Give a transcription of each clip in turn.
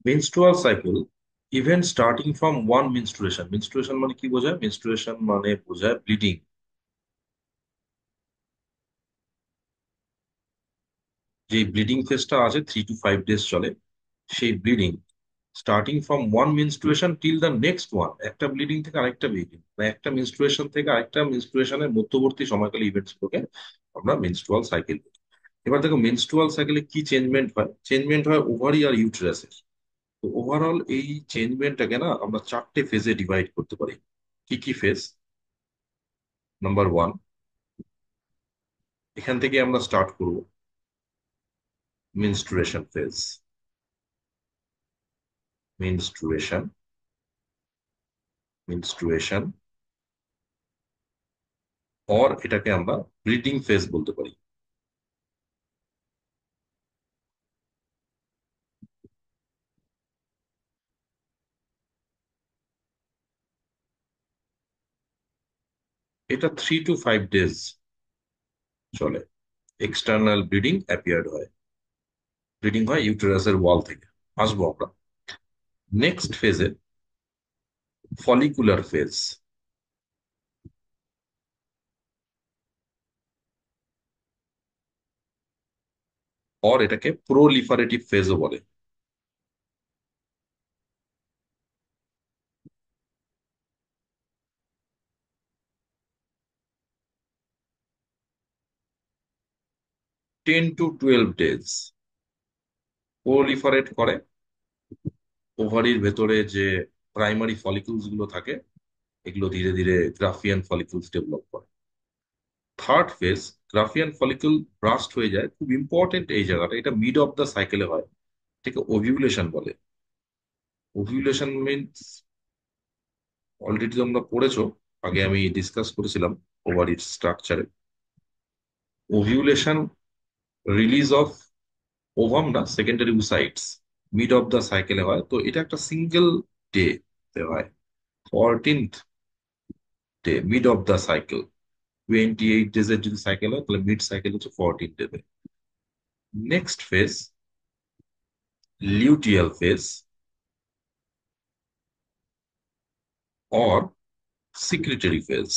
Menstrual cycle event starting from one menstruation. Menstruation মানে কি বোঝায়? মেনস্ট্রুয়েশন মানে বোঝায় ব্লিডিং। যে ব্লিডিং ফেজটা আছে 3 to 5 ডেজ চলে, সেই bleeding starting from one menstruation till the next one. একটা ব্লিডিং থেকে আরেকটা ব্লিডিং, মানে একটা মেনস্ট্রুয়েশন থেকে আরেকটা মেনস্ট্রুয়েশনের মধ্যবর্তী সময়কালে ইভেন্টস গুলোকে আমরা মেনস্ট্রুয়াল সাইকেল বলি। এবার দেখো মেনস্ট্রুয়াল সাইকেলে কি চেঞ্জমেন্ট হয়। চেঞ্জমেন্ট হয় ওভারি আর ইউটেরাসে। তো ওভারঅল এই চেঞ্জমেন্টটাকে না আমরা 4টে ফেজে ডিভাইড করতে পারি। কি কি ফেজ? নাম্বার 1, এখান থেকে আমরা স্টার্ট করব menstruation phase. Menstruation, menstruation, or এটাকে আমরা ব্লিডিং ফেজ বলতে পারি। এটা 3 to 5 ডেজ চলে। এক্সটার্নাল ব্লিডিং অ্যাপিয়ার্ড হয়, ব্লিডিং হয় ইউটেরাসের ওয়াল থেকে। আসবো আমরা নেক্সট ফেজে, ফলিকুলার ফেজ, অর এটাকে প্রোলিফারেটিভ ফেজও বলে। 10 to 12 ডেজ প্রোলিফারেট করে। ওভারির ভেতরে যে প্রাইমারি ফলিকুলস গুলো থাকে, এগুলো ধীরে ধীরে গ্রাফিয়ান ফলিকুলস ডেভেলপ করে। থার্ড ফেজ, গ্রাফিয়ান ফলিকুল ব্রাস্ট হয়ে যায়। খুব ইম্পর্টেন্ট এই জায়গাটা, এটা মিড অফ দ্য সাইকেলে হয়। এটাকে ওভিউলেশন বলে। ওভিউলেশন মিনস, অলরেডি তোমরা পড়েছো, আগে আমি ডিসকাস করেছিলাম ওভারির স্ট্রাকচারে। ওভিউলেশন রিলিজ অফ ওভাম না সেকেন্ডারি উসাইটস মিড অফ দ্য সাইকেলে হয়। তো এটা একটা সিঙ্গেল ডে তে হয়, 14th day, mid of the cycle. 28 ডেজের যদি সাইকেল হয় তাহলে মিড সাইকেল হচ্ছে 14 day. Next phase, luteal phase or secretory phase.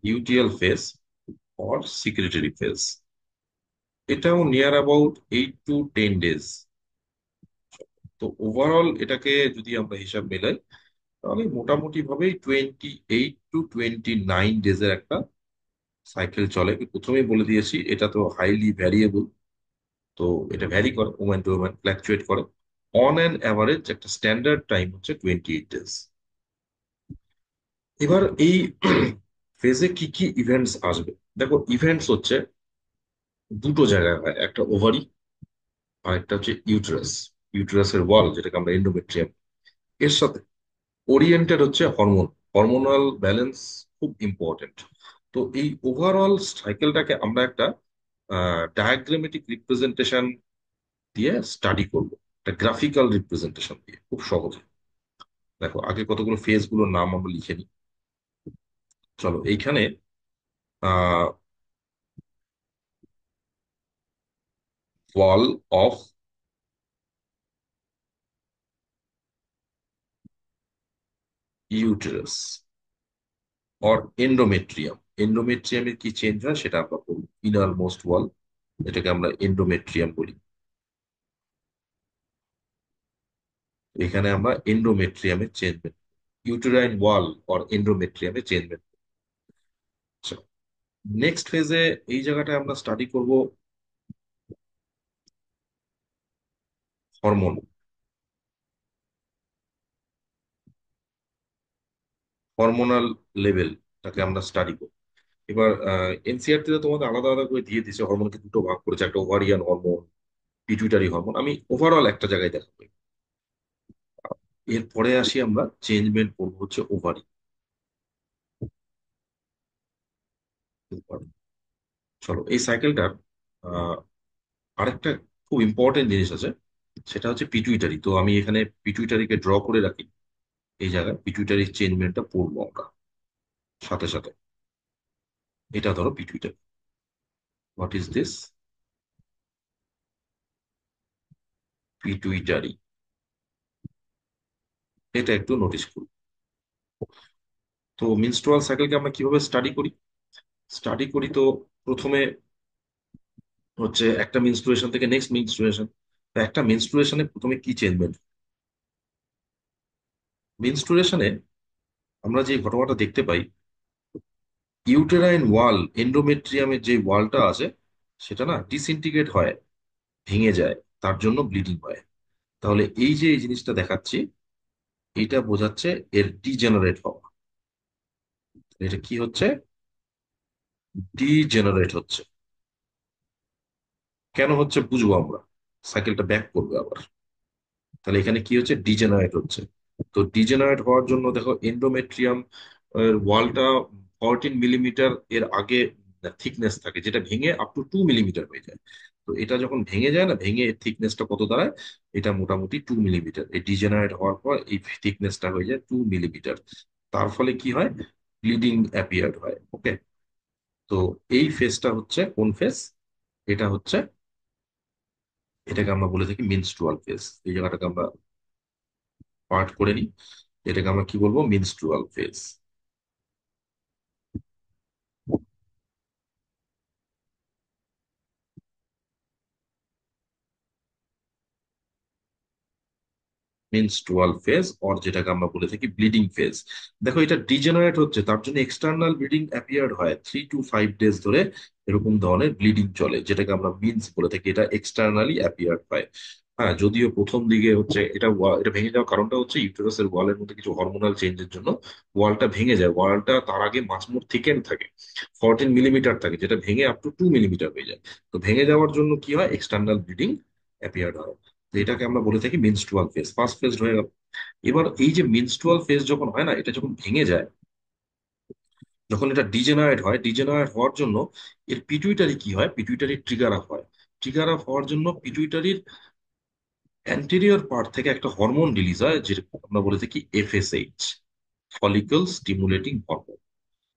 Luteal phase or secretory phase, এটাও নিয়ার অ্যাবাউট 8 to 10 ডেজ। তো ওভারঅল এটাকে যদি আমরা হিসাব মেলাই তাহলে মোটামুটি ভাবে 28 to 29 ডেজের একটা সাইকেল চলে। আমি প্রথমেই বলে দিয়েছি এটা তো হাইলি ভ্যারিয়েবল। তো এটা ভ্যারি করে, ওম্যান টু ওম্যান ফ্ল্যাকচুয়েট করে। অন অ্যান অ্যাভারেজ একটা স্ট্যান্ডার্ড টাইম হচ্ছে 28 ডেজ। এবার এই ফেজে কি কি ইভেন্টস আসবে? দেখো ইভেন্টস হচ্ছে দুটো জায়গায় হয়, একটা ওভারি আর একটা হচ্ছে ইউটেরাস। ইউটেরাসের ওয়াল যেটাকে আমরা এন্ডোমেট্রিয়াম, এর সাথে ওরিয়েন্টেড হচ্ছে হরমোন। হরমোনাল ব্যালেন্স খুব ইম্পর্টেন্ট। তো এই ওভারঅল সাইকেলটাকে আমরা একটা ডায়াগ্রামেটিক রিপ্রেজেন্টেশন দিয়ে স্টাডি করব, একটা গ্রাফিক্যাল রিপ্রেজেন্টেশন দিয়ে খুব সহজে। দেখো আগে কতগুলো ফেজ গুলোর নাম আমরা লিখে নিই। চলো এইখানে আহ wall of uterus or endometrium. এন্ডোমেট্রিয়ামের কি চেঞ্জ হয় সেটা আমরা বলবো। ইনার মোস্ট ওয়াল, এটাকে আমরা এন্ডোমেট্রিয়াম বলি। এখানে আমরা এন্ডোমেট্রিয়ামের চেঞ্জমেন্ট, ইউটেরাইন ওয়াল অর এন্ডোমেট্রিয়ামের চেঞ্জমেন্ট। আচ্ছা, নেক্সট ফেজে এই জায়গাটায় আমরা স্টাডি করব হরমোন, হরমোনাল লেভেলটাকে আমরা স্টাডি করব। এবার এনসিআরটি তে তোমাদের আলাদা আলাদা করে দিয়ে দিয়েছে, হরমোনকে দুটো ভাগ করেছে, একটা ওভারিয়ান হরমোন, পিটুইটারি হরমোন। আমি ওভারঅল একটা জায়গায় দেখাবো। এরপরে আসি আমরা চেঞ্জমেন্ট করবো হচ্ছে ওভারি। চলো এই সাইকেলটার আরেকটা খুব ইম্পর্টেন্ট জিনিস আছে, সেটা হচ্ছে পিটুইটারি। তো আমি এখানে পিটুইটারিকে ড্র করে রাখি। এই জায়গায় পিটুইটারি চেঞ্জমেন্টটা পড়বো আমরা। সাথে সাথে। এটা ধরো pituitary. What is this? Pituitary. এটা একটু নোটিস করুন। তো মিনস্ট্রুয়াল সাইকেলকে আমরা কিভাবে স্টাডি করি? স্টাডি করি তো প্রথমে হচ্ছে একটা মেনস্ট্রুয়েশন থেকে নেক্সট মেনস্ট্রুয়েশন। একটা মেনস্ট্রুয়েশনে প্রথমে কি চেঞ্জমেন্ট? মেনস্ট্রুয়েশনে আমরা যে ঘটনাটা দেখতে পাই, ইউটেরাইন ওয়াল, এন্ডোমেট্রিয়ামের যে ওয়ালটা আছে সেটা না ডিসইন্টিগ্রেট হয়, ভেঙে যায়, তার জন্য ব্লিডিং হয়। তাহলে এই যে এই জিনিসটা দেখাচ্ছি, এটা বোঝাচ্ছে এর ডিজেনারেট হওয়া। এটা কি হচ্ছে? ডিজেনারেট হচ্ছে। কেন হচ্ছে বুঝবো আমরা, সাইকেলটা ব্যাক করবে আবার। তাহলে এখানে কি হচ্ছে? ডিজেনারেট হচ্ছে। তো ডিজেনারেট হওয়ার জন্য দেখো এন্ডোমেট্রিয়াম ওয়ালটা 14 মিলিমিটার এর আগে থিকনেস থাকে, যেটা ভেঙে আপ টু 2 মিলিমিটার হয়ে যায়। তো এটা যখন ভেঙে যায় না, ভেঙে থিকনেসটা কত দাঁড়ায়? এটা মোটামুটি 2 মিলিমিটার। এই ডিজেনারেট হওয়ার পর এই থিকনেসটা হয়ে যায় 2 মিলিমিটার। তার ফলে কি হয়? ব্লিডিং অ্যাপিয়ার্ড হয়। ওকে। তো এই ফেজটা হচ্ছে কোন ফেজ? এটা হচ্ছে, এটাকে আমরা বলে থাকি মিনস্ট্রুয়াল ফেজ। এই জায়গাটাকে আমরা পার্ট করে নিই। এটাকে আমরা কি বলবো? Menstrual phase. Menstrual phase, or যেটাকে আমরা বলে থাকি ব্লিডিং ফেজ। দেখো এটা ডিজেনারেট হচ্ছে, তার জন্য এক্সটার্নাল ব্লিডিং অ্যাপিয়ার্ড হয় 3 to 5 ডেজ ধরে। এরকম ধরনের ব্লিডিং চলে, যেটাকে আমরা মিন্স বলে থাকি। এটা এক্সটার্নালি অ্যাপিয়ার্ড হয়। হ্যাঁ, যদিও প্রথম দিকে হচ্ছে এটা ভেঙে যাওয়ার কারণটা হচ্ছে ইউটেরাসের ওয়ালের মধ্যে কিছু হরমোনাল চেঞ্জের জন্য ওয়ালটা ভেঙে যায়। ওয়ালটা তার আগে মাঝমুর থিকেন থাকে, 14 মিলিমিটার থাকে, যেটা ভেঙে আপ টু 2 মিলিমিটার হয়ে যায়। তো ভেঙে যাওয়ার জন্য কি হয়? এক্সটার্নাল ব্লিডিং অ্যাপিয়ার্ড হয়। তো এটাকে আমরা বলে থাকি মেনস্ট্রুয়াল ফেজ। ফার্স্ট ফেজ হয়ে গেল। এবার এই যে মেনস্ট্রুয়াল ফেজ যখন হয় না, এটা যখন ভেঙে যায়, যখন এটা ডিজেনারেট হয়, ডিজেনারেট হওয়ার জন্য এর পিটুইটারি কি হয়? পিটুইটারি ট্রিগার আপ হয়। ট্রিগার আপ হওয়ার জন্য পিটুইটারির অ্যান্টেরিয়র পার্ট থেকে একটা হরমোন রিলিজ হয়, যেটা আমরা বলে থাকি এফএসএইচ, ফলিকল স্টিমুলেটিং হরমোন।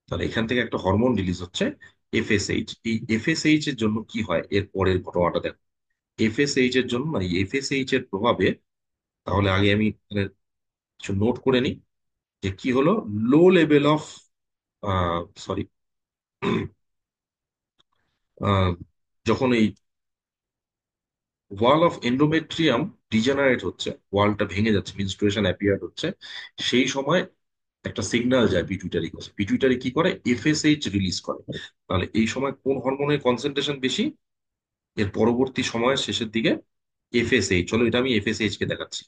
তাহলে এখান থেকে একটা হরমোন রিলিজ হচ্ছে এফএসএইচ। এই এফএসএইচ এর জন্য কি হয়? এর পরের ঘটনাটা দেখো। এফএসএইচ এর জন্য, মানে এফএসএইচ এর প্রভাবে, তাহলে আগে আমি কিছু নোট করে নিই যে কি হলো। লো লেভেল অফ, সরি, যখন এই ওয়াল অফ এন্ডোমেট্রিয়াম ডিজেনারেট হচ্ছে, ওয়ালটা ভেঙে যাচ্ছে, মেনস্ট্রুয়েশন অ্যাপিয়ার হচ্ছে, সেই সময় একটা সিগন্যাল যায় পিটুইটারি কাছে। পিটুইটারি কি করে? এফএসএইচ রিলিজ করে। তাহলে এই সময় কোন হরমোনের কনসেন্ট্রেশন বেশি? এর পরবর্তী সময়ের শেষের দিকে এফএসএইচ। চলো এটা আমি এফএসএইচ কে দেখাচ্ছি।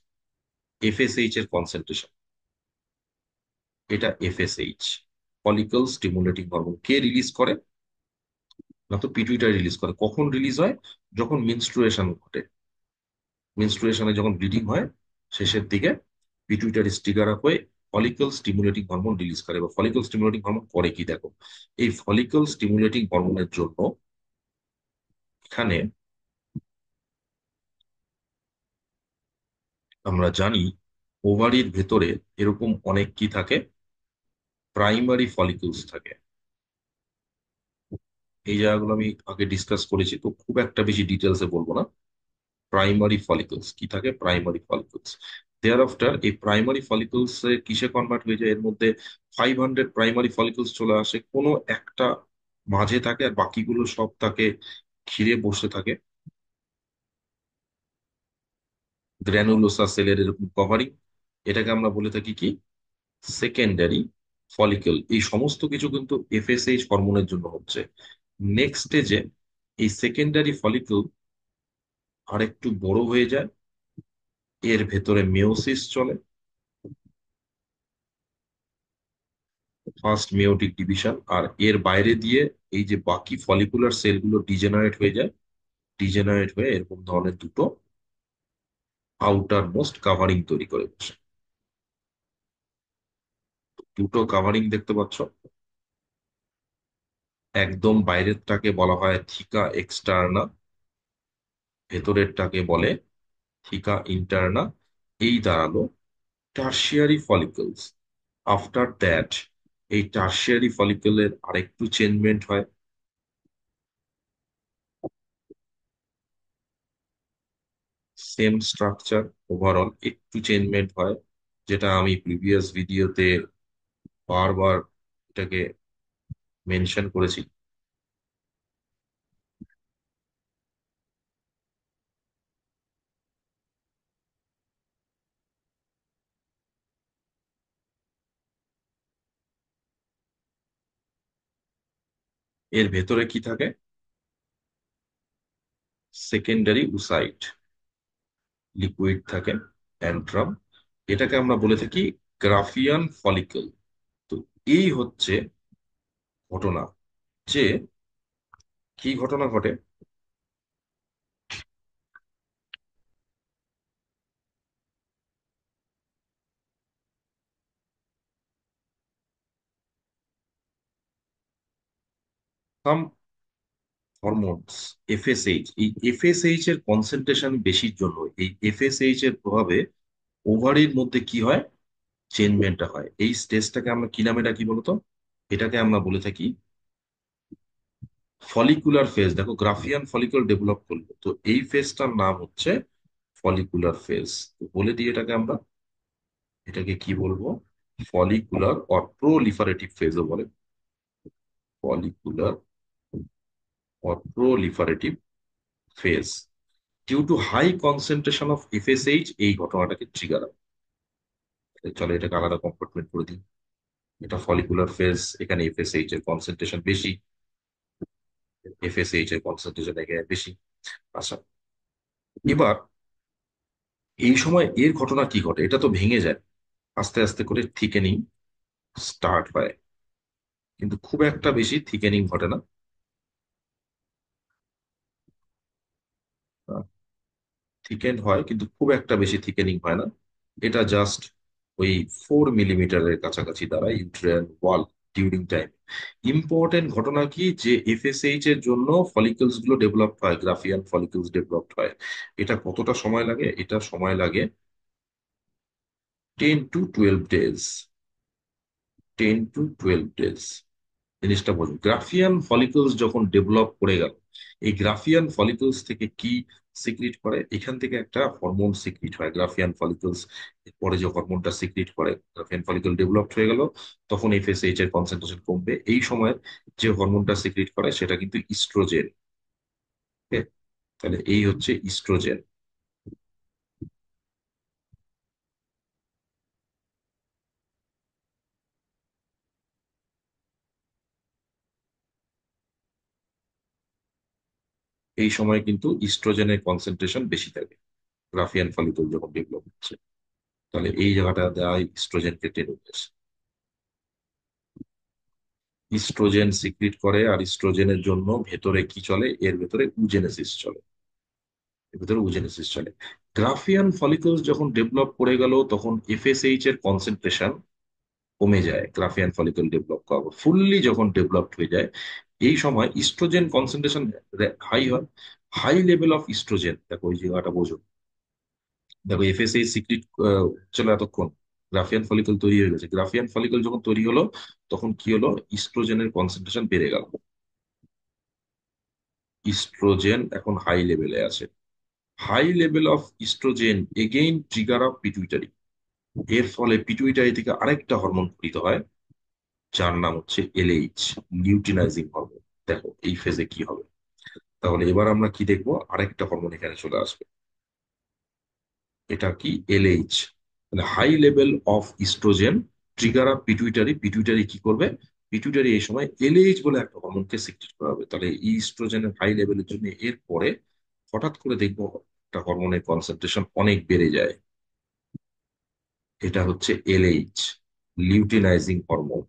এফএসএইচ এর কনসেন্ট্রেশন, এটা এফএসএইচ, ফলিকল স্টিমুলেটিং হরমোন। কে রিলিজ করে? না তো পিটুইটারি রিলিজ করে। কখন রিলিজ হয়? যখন মেনস্ট্রুয়েশন ঘটে। মেনস্ট্রুয়েশনে যখন ব্লিডিং হয় শেষের দিকে, পিটুইটারি ট্রিগার আপ হয়ে ফলিকল স্টিমুলেটিং হরমোন রিলিজ করে। বা ফলিকল স্টিমুলেটিং হরমোন করে কি দেখো। এই ফলিকল স্টিমুলেটিং হরমোনের জন্য এখানে আমরা জানি ওভারির ভেতরে এরকম অনেক কি থাকে? প্রাইমারি ফলিকলস থাকে। এই জায়গাগুলো আমি আগে ডিসকাস করেছি, তো খুব একটা বেশি ডিটেলসে বলবো না। প্রাইমারি ফলিকলস কি থাকে? Primary follicles. দেয়ার আফটার এই প্রাইমারি ফলিকলস কিসে কনভার্ট হয়ে যায়? এর মধ্যে 500 প্রাইমারি ফলিকলস চলে আসে, কোনো একটা মাঝে থাকে, আর বাকিগুলো সব তাকে ঘিরে বসে থাকে গ্র্যানুলোসা সেলের এরকম কভারিং। এটাকে আমরা বলে থাকি কি? Secondary follicle. এই সমস্ত কিছু কিন্তু এফএসএইচ হরমোনের জন্য হচ্ছে। নেক্সট স্টেজে এই সেকেন্ডারি ফলিকল আরেকটু বড় হয়ে যায়, এর ভেতরে মেয়োসিস চলে, ফার্স্ট মেয়োটিক ডিভিশন। আর এর বাইরে দিয়ে এই যে বাকি ফলিকুলার সেলগুলো ডিজেনারেট হয়ে যায়। ডিজেনারেট হয়ে এরকম ধরনের দুটো আউটার মোস্ট কাভারিং তৈরি করে বসে। দুটো কাভারিং দেখতে পাচ্ছ। একদম বাইরেরটাকে বলা হয় থিকা এক্সটার্না, ভেতরেরটাকে বলে থিকা ইন্টারনা। এই দাঁড়ালো টার্সিয়ারি ফলিকলস। আফটার দ্যাট এই টার্সিয়ারি ফলিকলের আরেকটু চেঞ্জমেন্ট হয়, সেম স্ট্রাকচার, ওভারঅল একটু চেঞ্জমেন্ট হয়, যেটা আমি প্রিভিয়াস ভিডিওতে বারবার এটাকে মেনশন করেছি। এর ভেতরে কি থাকে? সেকেন্ডারি উসাইট লিকুইড থাকে, অ্যান্ট্রাম। এটাকে আমরা বলে থাকি গ্রাফিয়ান ফলিকল। তো এই হচ্ছে ঘটনা, যে কি ঘটনা ঘটে। সাম হরমোনস, এফএসএইচ, এই এফএসএইচ এর কনসেন্ট্রেশন বেশির জন্য, এই এফএসএইচ এর প্রভাবে ওভারির মধ্যে কি হয়, চেঞ্জমেন্টটা হয়। এই স্টেজটাকে আমরা কি নামে ডাকি বলতো? এটাকে আমরা বলে থাকি ফলিকুলার ফেজ। দেখো, গ্রাফিয়ান ফলিকল ডেভেলপ করলো, তো এই ফেজটার নাম হচ্ছে ফলিকুলার ফেজ। তো বলে দিই এটাকে আমরা, এটাকে কি বলবো? ফলিকুলার অর প্রোলিফারেটিভ ফেজও বলে, follicular or proliferative phase. Due to high concentration of FSH এই ঘটনাটাকে ট্রিগার। চলো এটাকে আলাদা কম্পার্টমেন্ট করে দিই। এটা ফলিকুলার ফেজ, এখানে এফএসএইচ এর কনসেন্ট্রেশন বেশি, এফএসএইচ এর কনসেন্ট্রেশন এখানে বেশি। আচ্ছা, এবার এই সময় এর ঘটনা কি ঘটে? এটা তো ভেঙে যায়, আস্তে আস্তে করে থিকেনিং স্টার্ট হয়, কিন্তু খুব একটা বেশি থিকেনিং ঘটে না। থিকেন হয় কিন্তু খুব একটা বেশি থিকেনিং হয় না। এটা জাস্ট ওই 4 মিলিমিটারের কাছাকাছি দাঁড়ায় ইউটেরিয়ান ওয়াল ডিউরিং টাইম। ইম্পর্টেন্ট ঘটনা কি, যে এফএসএইচ এর জন্য ফলিকলস গুলো ডেভেলপ হয়, গ্রাফিয়ান ফলিকলস ডেভেলপ হয়। এটা কতটা সময় লাগে? এটা সময় লাগে 10 to 12 ডেজ, 10 to 12 ডেজ। জিনিসটা বলুন, গ্রাফিয়ান ফলিকলস যখন ডেভেলপ করে গেল, এই গ্রাফিয়ান ফলিকলস থেকে কি সিক্রিট করে? এখান থেকে একটা হরমোন সিক্রিট হয় গ্রাফিয়ান ফলিকলস। পরে যে হরমোনটা সিক্রিট করে, গ্রাফিয়ান ফলিকল ডেভেলপ হয়ে গেল, তখন এফএসএইচ এর কনসেন্ট্রেশন কমবে। এই সময় যে হরমোনটা সিক্রিট করে সেটা কিন্তু ইস্ট্রোজেন। তাহলে এই হচ্ছে ইস্ট্রোজেন। এই সময় কিন্তু ইস্ট্রোজেনের কনসেন্ট্রেশন বেশি থাকে গ্রাফিয়ান ফলিকল যখন ডেভেলপ হচ্ছে। তাহলে এই জায়গাটা দেওয়া হয় ইস্ট্রোজেনকে টেনে নিয়ে আসে। ইস্ট্রোজেন সিক্রিট করে, আর ইস্ট্রোজেনের জন্য ভেতরে কি চলে? এর ভেতরে উজেনেসিস চলে, এর ভেতরে উজেনেসিস চলে। গ্রাফিয়ান ফলিকলস যখন ডেভেলপ করে গেল, তখন এফএসএইচ এর কনসেন্ট্রেশন কমে যায়। গ্রাফিয়ান ফলিকল ডেভেলপ করা ফুললি যখন ডেভেলপড হয়ে যায়, এই সময় ইস্ট্রোজেন কনসেন্ট্রেশন হাই হয়। হাই লেভেল অফ ইস্ট্রোজেন, দেখো ওই জায়গাটা বোঝো। দেখো এফএসএইচ সিক্রিট ছিল এতক্ষণ, গ্রাফিয়ান ফলিকল তৈরি হয়ে গেছে। গ্রাফিয়ান ফলিকল যখন তৈরি হলো, তখন কি হলো? ইস্ট্রোজেনের কনসেন্ট্রেশন বেড়ে গেল, ইস্ট্রোজেন এখন হাই লেভেলে আছে। High level of estrogen again trigger of pituitary. এর ফলে পিটুইটারি থেকে আরেকটা হরমোন খরিত হয়, যার নাম হচ্ছে এলএইচ, লিউটিনাইজিং হরমোন। দেখো এই ফেজে কি হবে। তাহলে এবার আমরা কি দেখবো? আরেকটা হরমোন এখানে চলে আসবে, এটা কি? এলএইচ। মানে high level of estrogen trigger of pituitary. Pituitary কি করবে? পিটুইটারি এই সময় এলএইচ বলে একটা হরমোনকে সিক্রেট করা হবে। তাহলে এই ইস্ট্রোজেনের হাই লেভেলের জন্য এর পরে হঠাৎ করে দেখবো একটা হরমোনের কনসেন্ট্রেশন অনেক বেড়ে যায়। এটা হচ্ছে LH, luteinizing hormone.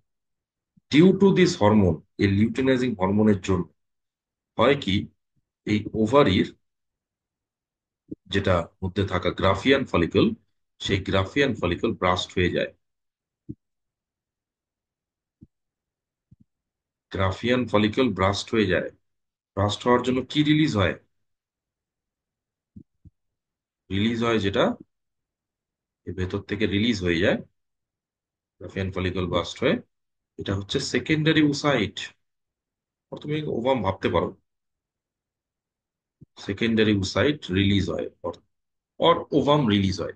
Due to this hormone, এই লিউটিনাইজিং হরমোনের জন্য হয় কি, এই ওভারির যেটা মধ্যে থাকা গ্রাফিয়ান ফলিকল, সেই গ্রাফিয়ান ফলিকল ব্রাস্ট হয়ে যায়। গ্রাফিয়ান ফলিকল ব্রাস্ট হয়ে যায়। ব্রাস্ট হওয়ার জন্য কি রিলিজ হয়? রিলিজ হয় যেটা এর ভেতর থেকে রিলিজ হয়ে যায়, গ্রাফিয়ান ফলিকল ব্রাস্ট হয়ে এটা হচ্ছে সেকেন্ডারি উসাইট। তুমি ওভাম ভাবতে পারো, সেকেন্ডারি উসাইট রিলিজ হয় অর ওভাম রিলিজ হয়।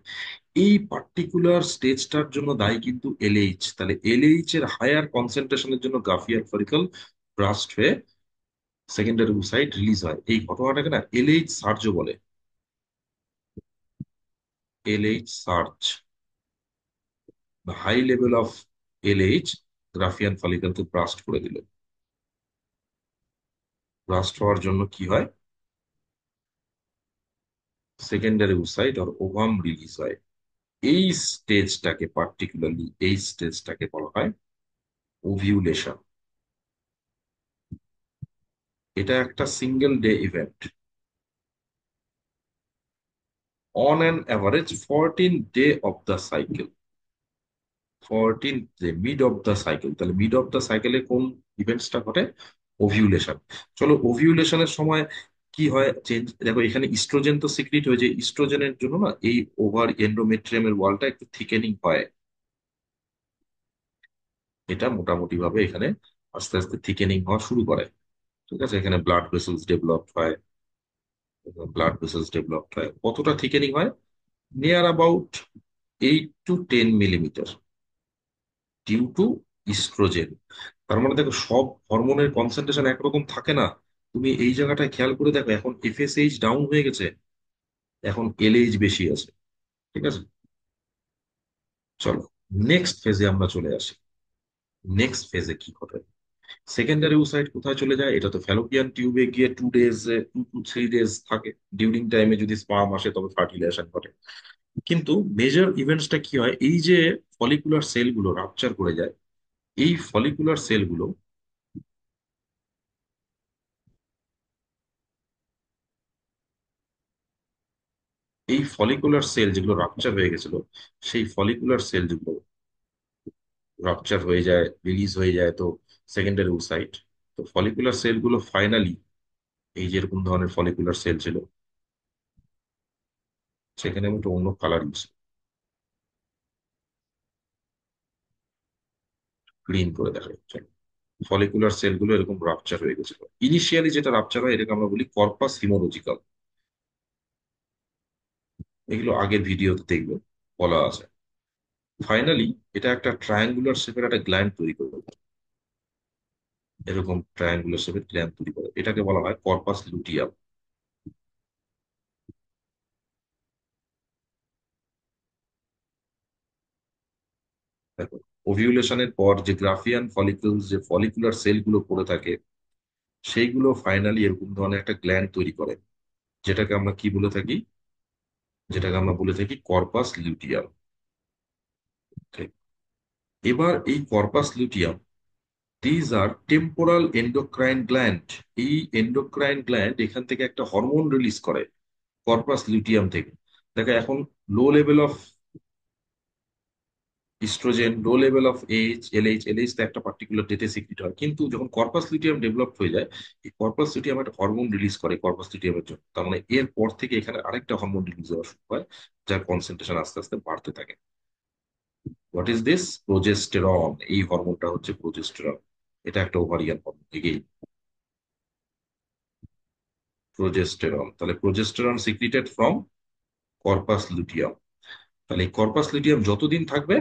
এই পার্টিকুলার স্টেজটার জন্য দায়ী কিন্তু এলএইচ। তাহলে এলএইচ এর হায়ার কনসেন্ট্রেশনের জন্য গাফিয়ার ফলিকল ব্রাস্ট হয়ে সেকেন্ডারি উসাইট রিলিজ হয়। এই ঘটনাটাকে না এলএইচ সার্জও বলে। LH surge, high level of LH Graafian ফলিকলকে ব্রাস্ট করে দিল। ব্রাস্ট হওয়ার জন্য কি হয়, সেকেন্ডারি উসাইট আর ওভাম রিলিজ হয়। এই স্টেজটাকে, পার্টিকুলারলি এই স্টেজটাকে বলা হয় ওভিউলেশন। এটা একটা single day event. On an average 14 day of the cycle. 14 day, mid of the cycle. তাহলে মিড অফ দ্য সাইকেলে কোন ইভেন্টসটা ঘটে? ওভিউলেশন। চলো, ওভিউলেশনের সময় কি হয় চেঞ্জ, দেখো এখানে ইস্ট্রোজেন তো সিক্রিট হয়েছে। ইস্ট্রোজেনের জন্য না এই ওভার এন্ডোমেট্রিয়ামের ওয়ালটা একটু থিকেনিং হয়। এটা মোটামুটি ভাবে এখানে আস্তে আস্তে থিকেনিং হওয়া শুরু করে। ঠিক আছে, এখানে ব্লাড ভেসেলস ডেভেলপ হয়। ব্লাড ভেসেলস ডেভেলপ হয়, কতটা থিকেনিং হয়? Near about 8 to 10 millimetre, due to estrogen. তার মানে দেখো, সব হরমোনের কনসেন্ট্রেশন একরকম থাকে না। তুমি এই জায়গাটায় খেয়াল করে দেখো, এখন এফএসএইচ ডাউন হয়ে গেছে, এখন এলএইচ বেশি আছে। ঠিক আছে, চলো নেক্সট ফেজে আমরা চলে আসি। নেক্সট ফেজে কি ঘটে? সেকেন্ডারি ওসাইট কোথায় চলে যায়? এটা তো ফ্যালোপিয়ান টিউবে গিয়ে 2 ডেজ, 2 to 3 ডেজ থাকে। ডিউরিং টাইমে যদি স্পার্ম আসে তবে ফার্টিলাইজেশন ঘটে। কিন্তু মেজর ইভেন্টসটা কি হয়, এই যে ফলিকুলার সেলগুলো রাপচার করে যায়, এই ফলিকুলার সেলগুলো, এই ফলিকুলার সেল যেগুলো রাপচার হয়ে গেছিল, সেই ফলিকুলার সেল যেগুলো রাপচার হয়ে যায়, রিলিজ হয়ে যায় তো সেকেন্ডারি ওসাইট। তো ফলিকুলার সেলগুলো ফাইনালি, এই যেরকম ধরনের ফলিকুলার সেল ছিল, সেখানে আমি একটু অন্য কালার ইউজ, গ্রিন করে দেখা যাচ্ছে। ফলিকুলার সেলগুলো এরকম রাপচার হয়ে গেছিল। ইনিশিয়ালি যেটা রাপচার হয় এটাকে আমরা বলি কর্পাস হিমোলজিক্যাল। এগুলো আগের ভিডিওতে দেখবে, বলা আছে। ফাইনালি এটা একটা ট্রায়াঙ্গুলার শেপের একটা গ্ল্যান্ড তৈরি করে। এরকম ট্রায়াঙ্গুলার শেপের গ্ল্যান্ড তৈরি করে, এটাকে বলা হয় কর্পাস লুটিয়াম। দেখো, ওভিউলেশনের পর যে গ্রাফিয়ান ফলিকলস, যে ফলিকুলার সেলগুলো পড়ে থাকে, সেইগুলো ফাইনালি এরকম ধরনের একটা গ্ল্যান্ড তৈরি করে, যেটাকে আমরা কি বলে থাকি, যেটাকে আমরা বলে থাকি কর্পাস লিউটিয়াম। ঠিক। এবার এই corpus luteum, these are temporal endocrine gland. এই এন্ডোক্রাইন গ্ল্যান্ড এখান থেকে একটা হরমোন রিলিজ করে, কর্পাস লিউটিয়াম থেকে। দেখো এখন low level of estrogen, low level of LH, LH তো একটা পার্টিকুলার ডেটে সিক্রিট হয়, কিন্তু যখন কর্পাস লিউটিয়াম ডেভেলপ হয়ে যায়, এই কর্পাস লিউটিয়াম একটা হরমোন রিলিজ করে কর্পাস লিউটিয়ামের জন্য। তার মানে এর পর থেকে এখানে আরেকটা হরমোন রিলিজ হওয়া শুরু হয়, যার কনসেন্ট্রেশন আস্তে আস্তে বাড়তে থাকে। What is this? প্রোজেস্টেরন। এই হরমোনটা হচ্ছে প্রোজেস্টেরন। এটা একটা ওভারিয়ান হরমোন এগেইন, প্রোজেস্টেরন। তাহলে প্রোজেস্টেরন সিক্রিটেড ফ্রম কর্পাস লুটিয়াম। তাহলে এই কর্পাস লুটিয়াম যতদিন থাকবে,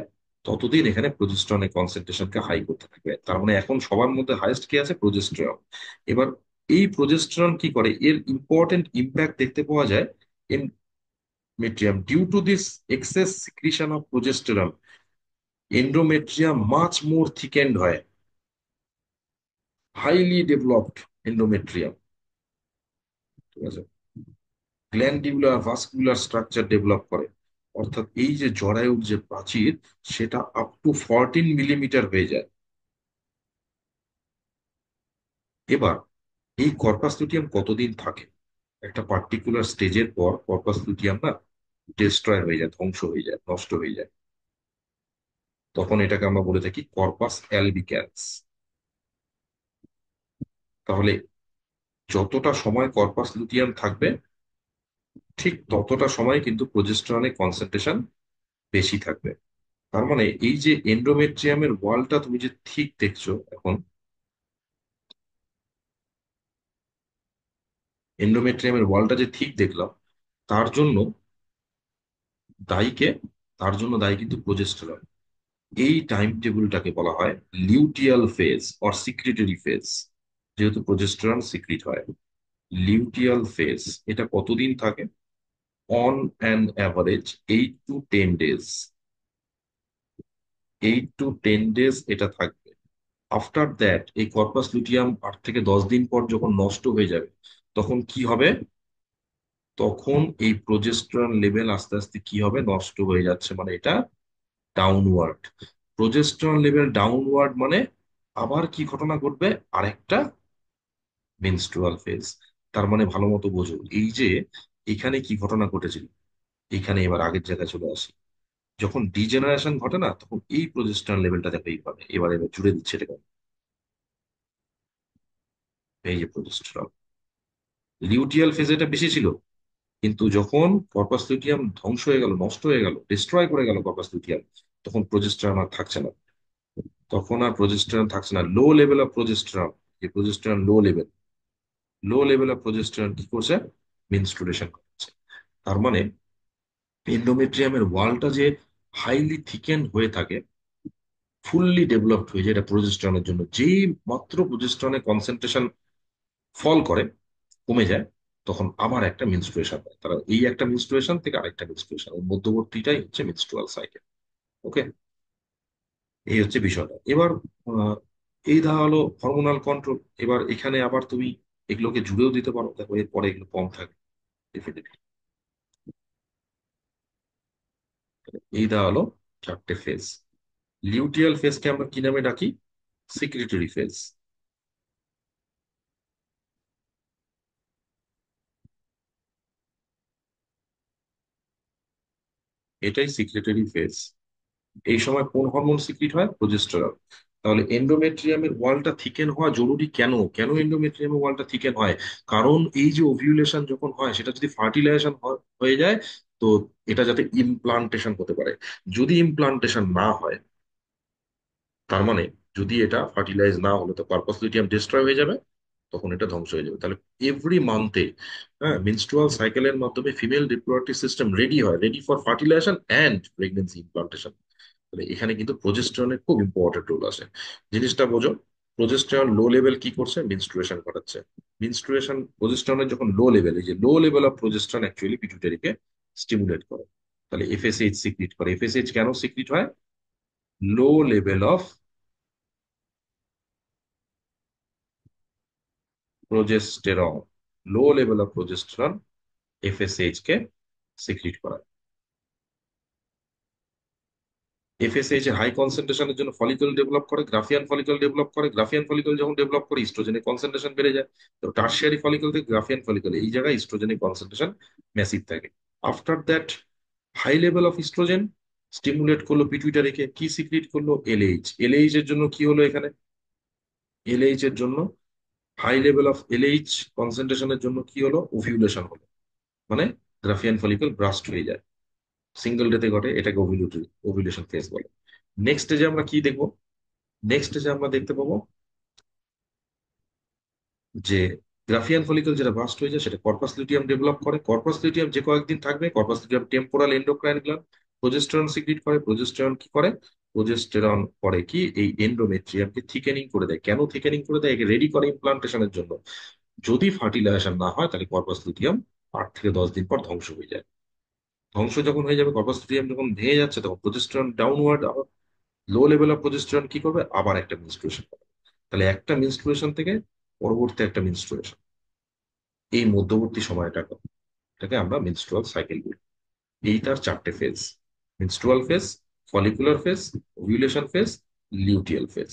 ততদিন এখানে প্রোজেস্টেরনের কনসেন্ট্রেশনকে হাই করতে থাকবে। তার মানে এখন সবার মধ্যে হাইয়েস্ট কি আছে? প্রোজেস্টেরন। এবার এই প্রোজেস্টেরন কি করে, এর ইম্পর্টেন্ট ইম্প্যাক্ট দেখতে পাওয়া যায় endometrium. Due to this excess secretion of progesterone, endometrium much more thickened হয়, হাইলি ডেভেলপড এন্ডোমেট্রিয়াম। ঠিক আছে, গ্ল্যান্ডিউলার ভাস্কুলার স্ট্রাকচার ডেভেলপ করে। অর্থাৎ এই যে জরায়ুর যে প্রাচীর, সেটা আপ টু 14 মিলিমিটার হয়ে যায়। এবার এই কর্পাস লুটিয়াম কতদিন থাকে? একটা পার্টিকুলার স্টেজের পর কর্পাস লুটিয়াম না ডিস্ট্রয় হয়ে যায়, ধ্বংস হয়ে যায়, নষ্ট হয়ে যায়। তখন এটাকে আমরা বলে থাকি কর্পাস অ্যালবিক্যান্স। তাহলে যতটা সময় কর্পাস লুটিয়াম থাকবে, ঠিক ততটা সময় কিন্তু প্রোজেস্টেরনের কনসেন্ট্রেশন বেশি থাকবে। তার মানে এই যে এন্ডোমেট্রিয়ামের ওয়ালটা তুমি যে ঠিক দেখছো এখন, এন্ডোমেট্রিয়ামের ওয়ালটা যে ঠিক দেখলাম, তার জন্য দায়ীকে তার জন্য দায়ী কিন্তু প্রোজেস্টেরন। এই টাইম টেবিলটাকে বলা হয় লিউটিয়াল ফেজ অর সিক্রিটরি ফেজ। যেহেতু প্রোজেস্টেরন সিক্রিট হয়, লিউটিয়াল ফেজ এটা কতদিন থাকে? On an average 8 to 10 days. 8 to 10 days এটা থাকবে। আফটার দ্যাট এই কর্পাস লুটিয়াম 8 থেকে 10 দিন পর যখন নষ্ট হয়ে যাবে, তখন কি হবে? তখন এই প্রোজেস্টেরন লেভেল আস্তে আস্তে কি হবে? নষ্ট হয়ে যাচ্ছে, মানে এটা ডাউনওয়ার্ড। প্রোজেস্টেরন লেভেল ডাউনওয়ার্ড মানে আবার কি ঘটনা ঘটবে? আরেকটা মেনস্ট্রুয়াল ফেজ। তার মানে ভালো মতো বোঝো এই যে এখানে কি ঘটনা ঘটেছিল। এখানে এবার আগের জায়গায় চলে আসি। যখন ডিজেনারেশন ঘটে না, তখন এই প্রোজেস্টেরন লেভেলটা দেখো এইভাবে এবার এবার জুড়ে দিচ্ছে এটা। এই যে প্রোজেস্টেরন লিউটিয়াল ফেজ এটা বেশি ছিল, কিন্তু যখন কর্পাস লুটিয়াম ধ্বংস হয়ে গেল, নষ্ট হয়ে গেল, ডিস্ট্রয় করে গেল কর্পাস লুটিয়াম, তখন প্রোজেস্টেরন আর থাকছে না। তখন আর প্রোজেস্টেরন থাকছে না। লো লেভেল অফ প্রোজেস্টেরন, যে progesterone low level, low level of progesterone কি করছে? মেনস্ট্রুয়েশন করছে। তার মানে এন্ডোমেট্রিয়ামের ওয়ালটা যে হাইলি থিকেন হয়ে থাকে, ফুললি ডেভেলপড হয়ে যায়, এটা প্রোজেস্টেরনের জন্য। যেই মাত্র প্রোজেস্টেরনের কনসেন্ট্রেশন ফল করে, কমে যায়, তখন আবার একটা মেনস্ট্রুয়েশন হয়। তারা এই একটা মেনস্ট্রুয়েশন থেকে আরেকটা মেনস্ট্রুয়েশন, মধ্যবর্তীটাই হচ্ছে মেনস্ট্রুয়াল সাইকেল। ওকে, এই হচ্ছে বিষয়টা। এবার আহ, এই ধা হলো হরমোনাল কন্ট্রোল। এবার এখানে আবার তুমি এগুলোকে জুড়েও দিতে পারো, দেখো এরপরে এগুলো কম থাকে ডেফিনেটলি। এই ধা হলো 4টে ফেজ। লিউটিয়াল ফেজকে আমরা কি নামে ডাকি? Secretory phase. এটাই সিক্রেটরি ফেজ। এই সময় কোন হরমোন সিক্রিট হয়? প্রোজেস্টেরন। তাহলে এন্ডোমেট্রিয়ামের ওয়ালটা থিকেন হওয়া জরুরি কেন? কেন এন্ডোমেট্রিয়ামের ওয়ালটা থিকেন হয়? কারণ এই যে ওভিউলেশন যখন হয়, সেটা যদি ফার্টিলাইজেশন হয়ে যায়, তো এটা যাতে ইমপ্লান্টেশন হতে পারে। যদি ইমপ্লান্টেশন না হয়, তার মানে যদি এটা ফার্টিলাইজ না হলে, তো কর্পাস লিটিয়াম ডিস্ট্রয় হয়ে যাবে, তখন এটা ধ্বংস হয়ে যাবে। তাহলে এভরি মান্থে, হ্যাঁ, মেনস্ট্রুয়াল সাইকেলের মাধ্যমে ফিমেল রিপ্রোডাক্টিভ সিস্টেম রেডি হয়, ready for fertilization and pregnancy implantation. তাহলে এখানে কিন্তু প্রোজেস্টেরনের খুব ইম্পর্টেন্ট রোল আছে। জিনিসটা বোঝো, প্রোজেস্টেরন লো লেভেল কি করছে? মেনস্ট্রুয়েশন ঘটাচ্ছে। মেনস্ট্রুয়েশন প্রোজেস্টেরনের যখন লো লেভেল, এই যে low level of progesterone actually পিটুইটারিকে স্টিমুলেট করে। তাহলে এফএসএইচ সিক্রিট করে। এফএসএইচ কেন সিক্রিট হয়? Low level of progesterone, low level of progesterone FSH কে সিক্রিট করে। এফএসএইচ এর হাই কনসেন্ট্রেশনের জন্য ফলিকল ডেভেলপ করে, গ্রাফিয়ান ফলিকল ডেভেলপ করে। গ্রাফিয়ান ফলিকল যখন ডেভেলপ করে, ইস্ট্রোজেনের কনসেন্ট্রেশন বেড়ে যায়। তো টার্সিয়ারি ফলিকল থেকে গ্রাফিয়ান ফলিকল, এই জায়গায় ইস্ট্রোজেনের কনসেন্ট্রেশন ম্যাসিভ থাকে। After that high level of oestrogen stimulate করলো পিটুইটারিকে, কি সিক্রিট করলো? এলএইচ। এলএইচ এর জন্য কি হলো এখানে? এলএইচ এর জন্য, হাই লেভেল অফ এলএইচ কনসেন্ট্রেশনের জন্য কি হলো? ওভিউলেশন হলো। মানে গ্রাফিয়ান ফলিকল ব্রাস্ট হয়ে যায়। সিঙ্গেল ডেতে ঘটে, এটাকে ওভিউলেশন ফেজ বলে। নেক্সট স্টেজে আমরা কি দেখবো? নেক্সট স্টেজে আমরা দেখতে পাবো যে গ্রাফিয়ান ফলিকল যেটা বাস্ট হয়ে যায়, সেটা কর্পাস লিটিয়াম ডেভেলপ করে। কর্পাস লিটিয়াম যে কয়েকদিন থাকবে, corpus luteum temporal endocrine gland progesterone secrete করে। প্রোজেস্টেরন কি করে? প্রোজেস্টেরন করে কি, এই এন্ডোমেট্রিয়ামকে থিকেনিং করে দেয়। কেন থিকেনিং করে দেয়? একে রেডি করে ইমপ্লান্টেশনের জন্য। যদি ফার্টিলাইজেশন না হয়, তাহলে কর্পাস লিটিয়াম 8 থেকে 10 দিন পর ধ্বংস হয়ে যায়। ধ্বংস যখন হয়ে যাবে, কর্পাস লিটিয়াম যখন ভেঙে যাচ্ছে, তখন progesterone downward, low level of progesterone কি করবে? আবার একটা মেনস্ট্রুয়েশন করবে। তাহলে একটা মেনস্ট্রুয়েশন থেকে পরবর্তী একটা মেনস্ট্রুয়েশন, এই মধ্যবর্তী সময়টা, এটাকে আমরা মেনস্ট্রুয়াল সাইকেল বলি। এই তার 4টে phase: menstrual phase, follicular phase, ovulation phase, luteal phase.